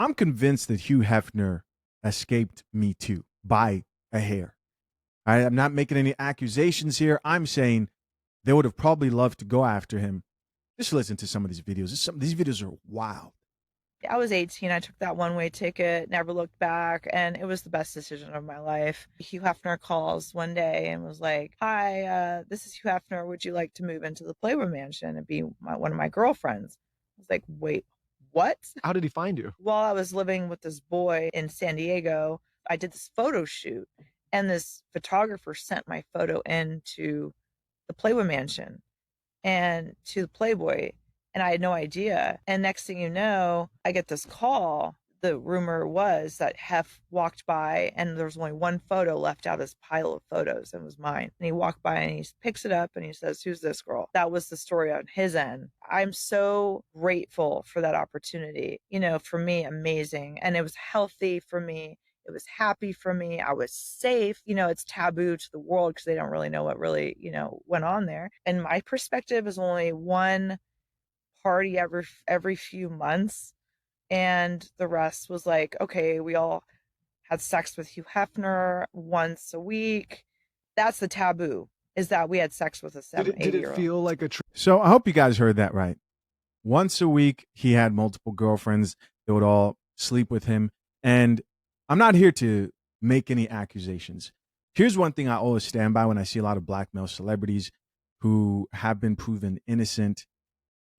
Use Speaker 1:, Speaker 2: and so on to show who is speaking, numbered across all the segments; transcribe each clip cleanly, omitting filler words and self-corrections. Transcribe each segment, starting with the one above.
Speaker 1: I'm convinced that Hugh Hefner escaped Me Too by a hair. I'm not making any accusations here. I'm saying they would have probably loved to go after him. Just listen to some of these videos. These videos are wild.
Speaker 2: I was 18. I took that one-way ticket, never looked back, and it was the best decision of my life. Hugh Hefner calls one day and was like, "Hi, this is Hugh Hefner. Would you like to move into the Playboy Mansion and be one of my girlfriends?" I was like, "Wait, what?"
Speaker 3: How did he find you?
Speaker 2: While I was living with this boy in San Diego, I did this photo shoot, and this photographer sent my photo into the Playboy Mansion and to the Playboy, and I had no idea. And next thing you know, I get this call. The rumor was that Hef walked by and there was only one photo left out of his pile of photos, and it was mine. And he walked by and he picks it up and he says, "Who's this girl?" That was the story on his end. I'm so grateful for that opportunity. For me, amazing. And it was healthy for me. It was happy for me. I was safe. It's taboo to the world because they don't really know what really, went on there. And my perspective is only one party every few months. And the rest was like, okay, we all had sex with Hugh Hefner once a week. That's the taboo, is that we had sex with a
Speaker 3: Did it
Speaker 2: 8-year-old.
Speaker 3: feel like a
Speaker 1: So I hope you guys heard that right. Once a week, he had multiple girlfriends that would all sleep with him. And I'm not here to make any accusations. Here's one thing I always stand by when I see a lot of black male celebrities who have been proven innocent.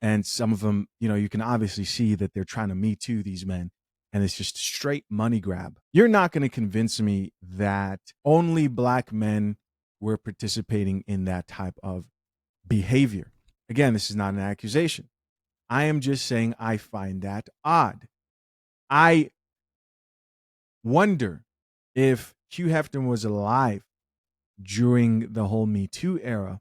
Speaker 1: And some of them, you can obviously see that they're trying to Me Too these men. And it's just straight money grab. You're not going to convince me that only black men were participating in that type of behavior. Again, this is not an accusation. I am just saying I find that odd. I wonder if Hugh Hefner was alive during the whole Me Too era,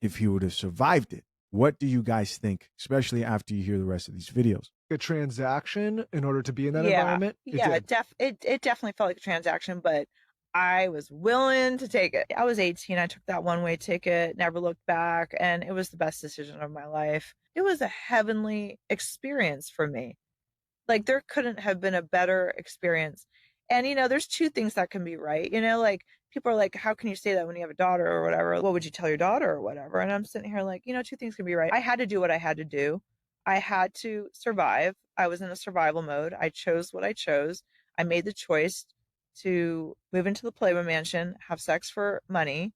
Speaker 1: if he would have survived it. What do you guys think, especially after you hear the rest of these videos?
Speaker 3: a transaction in order to be in that environment?
Speaker 2: It definitely felt like a transaction, but I was willing to take it. I was 18. I took that one-way ticket, never looked back, and it was the best decision of my life. It was a heavenly experience for me. Like, there couldn't have been a better experience. And there's two things that can be right. Like, people are like, "How can you say that when you have a daughter or whatever? What would you tell your daughter or whatever?" And I'm sitting here like, two things can be right. I had to do what I had to do. I had to survive. I was in a survival mode. I chose what I chose. I made the choice to move into the Playboy Mansion, have sex for money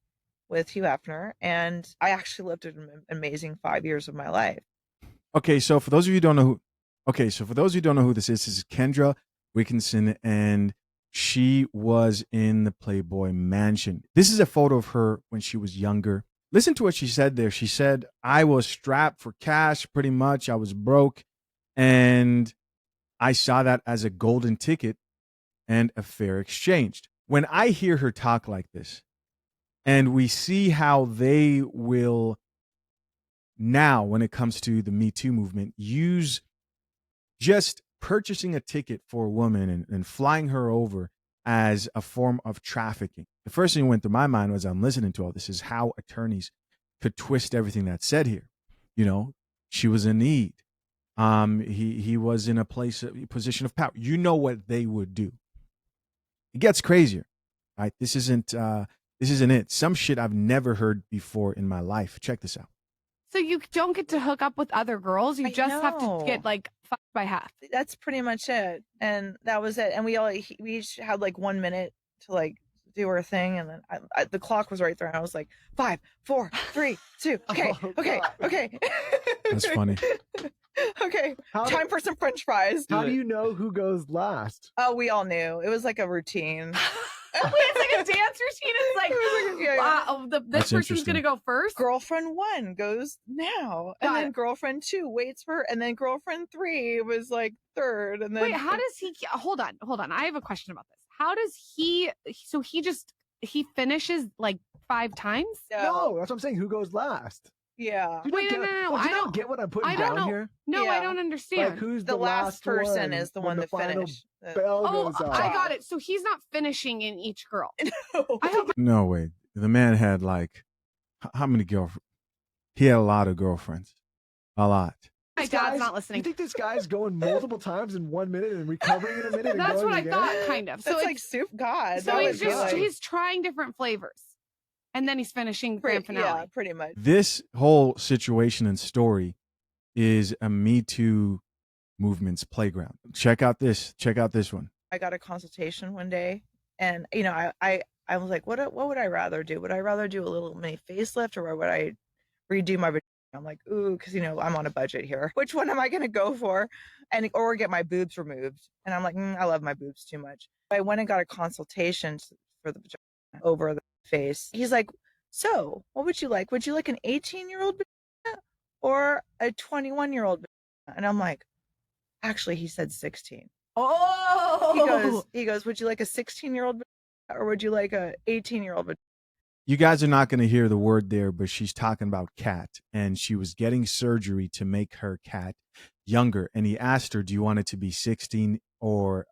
Speaker 2: with Hugh Hefner, and I actually lived an amazing 5 years of my life.
Speaker 1: Okay, so for those of you who don't know who this is Kendra Wickinson, and she was in the Playboy Mansion. This is a photo of her when she was younger. Listen to what she said there. She said, "I was strapped for cash, pretty much. I was broke, and I saw that as a golden ticket and a fair exchange." When I hear her talk like this, and we see how they will now, when it comes to the Me Too movement, use just purchasing a ticket for a woman and flying her over as a form of trafficking. The first thing that went through my mind was, I'm listening to all this, is how attorneys could twist everything that's said here. She was in need. He was in a position of power. You know what they would do. It gets crazier, right? This isn't it. Some shit I've never heard before in my life. Check this out.
Speaker 4: So you don't get to hook up with other girls. You just have to get like fucked by Hef.
Speaker 2: That's pretty much it. And that was it. And we each had like 1 minute to like do our thing. And then the clock was right there. And I was like, 5, 4, 3, 2. Okay. Okay.
Speaker 1: That's funny.
Speaker 2: Okay. Time for some French fries.
Speaker 3: How do you know who goes last?
Speaker 2: Oh, we all knew. It was like a routine.
Speaker 4: It's like a dance routine. It's like, wow, this person's going to go first.
Speaker 2: Girlfriend 1 goes now. And then girlfriend 2 waits for her. And then girlfriend 3 was like third. And then
Speaker 4: wait, how does he, hold on. I have a question about this. How does he finishes like 5 times?
Speaker 3: No, that's what I'm saying. Who goes last?
Speaker 2: Yeah.
Speaker 4: Wait, no.
Speaker 3: I don't get what I'm putting down here.
Speaker 4: No, I don't understand.
Speaker 3: Like, who's
Speaker 2: the last person is the one to finish.
Speaker 3: Bell goes off.
Speaker 4: I got it. So he's not finishing in each girl.
Speaker 1: No way. The man had like, how many girlfriends? He had a lot of girlfriends. A lot.
Speaker 4: My dad's not listening.
Speaker 3: You think this guy's going multiple times in 1 minute and recovering in a minute?
Speaker 4: That's
Speaker 3: and
Speaker 4: what I
Speaker 3: again?
Speaker 4: thought, kind of.
Speaker 2: So it's like soup God.
Speaker 4: So he's trying different flavors. And then he's finishing grand finale.
Speaker 2: Yeah, pretty much.
Speaker 1: This whole situation and story is a Me Too movement's playground. Check out this one.
Speaker 2: I got a consultation one day, and I was like, what would I rather do? Would I rather do a little mini facelift, or would I redo my vagina? I'm like, ooh, because I'm on a budget here. Which one am I going to go for? Or get my boobs removed? And I'm like, I love my boobs too much. I went and got a consultation for the vagina over the face. He's like, so what would you like? Would you like an 18-year-old vagina or a 21-year-old vagina? And I'm like, actually, he said 16.
Speaker 4: Oh,
Speaker 2: he goes, would you like a 16-year-old or would you like a 18-year-old?
Speaker 1: You guys are not going to hear the word there, but she's talking about cat, and she was getting surgery to make her cat younger. And he asked her, do you want it to be 16 or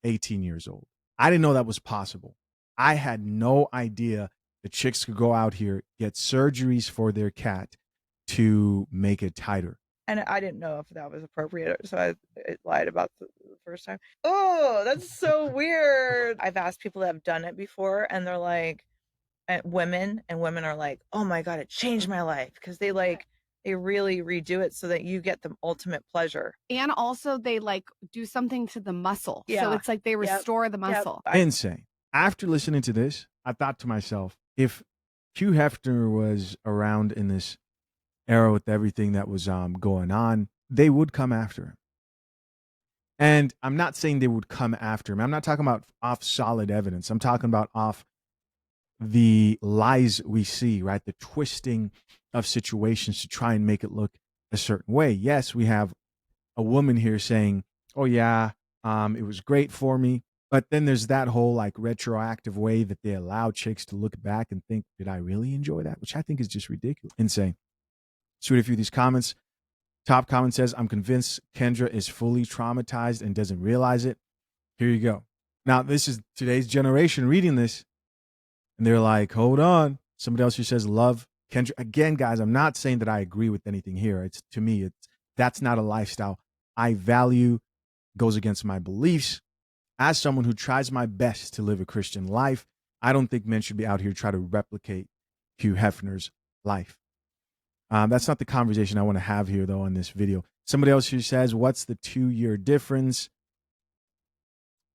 Speaker 1: 18 years old? I didn't know that was possible. I had no idea that chicks could go out here, get surgeries for their cat to make it tighter.
Speaker 2: And I didn't know if that was appropriate, so I lied about the first time. Oh, that's so weird. I've asked people that have done it before, and they're like, women are like, oh my God, it changed my life, because they really redo it so that you get the ultimate pleasure.
Speaker 4: And also they do something to the muscle.
Speaker 2: Yeah.
Speaker 4: So it's like they restore the muscle.
Speaker 1: Yep. Insane. After listening to this, I thought to myself, if Hugh Hefner was around in this era with everything that was going on, they would come after him. And I'm not saying they would come after him. I'm not talking about off solid evidence. I'm talking about off the lies we see, right? The twisting of situations to try and make it look a certain way. Yes, we have a woman here saying, oh yeah, it was great for me. But then there's that whole retroactive way that they allow chicks to look back and think, did I really enjoy that? Which I think is just ridiculous. Insane. Let's read a few of these comments. Top comment says, I'm convinced Kendra is fully traumatized and doesn't realize it. Here you go. Now, this is today's generation reading this, and they're like, hold on. Somebody else who says, love Kendra. Again, guys, I'm not saying that I agree with anything here. To me, that's not a lifestyle I value, goes against my beliefs. As someone who tries my best to live a Christian life, I don't think men should be out here trying to replicate Hugh Hefner's life. That's not the conversation I want to have here, though, in this video. Somebody else who says, what's the 2-year difference?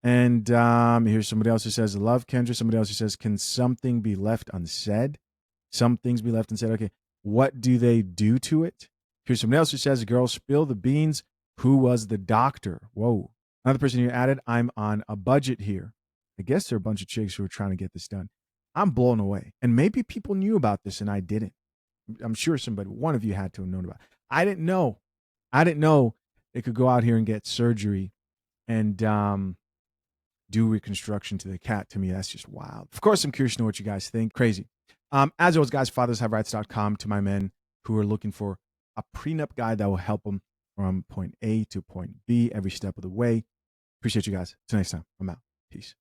Speaker 1: And here's somebody else who says, love Kendra. Somebody else who says, can something be left unsaid? Some things be left unsaid. Okay, what do they do to it? Here's somebody else who says, girl, spill the beans. Who was the doctor? Whoa. Another person here added, I'm on a budget here. I guess there are a bunch of chicks who are trying to get this done. I'm blown away. And maybe people knew about this and I didn't. I'm sure one of you had to have known about it. I didn't know. They could go out here and get surgery and do reconstruction to the cat. To me, that's just wild. Of course, I'm curious to know what you guys think. Crazy. As always, guys, fathershaverights.com to my men who are looking for a prenup guide that will help them from point A to point B every step of the way. Appreciate you guys. Till next time, I'm out. Peace.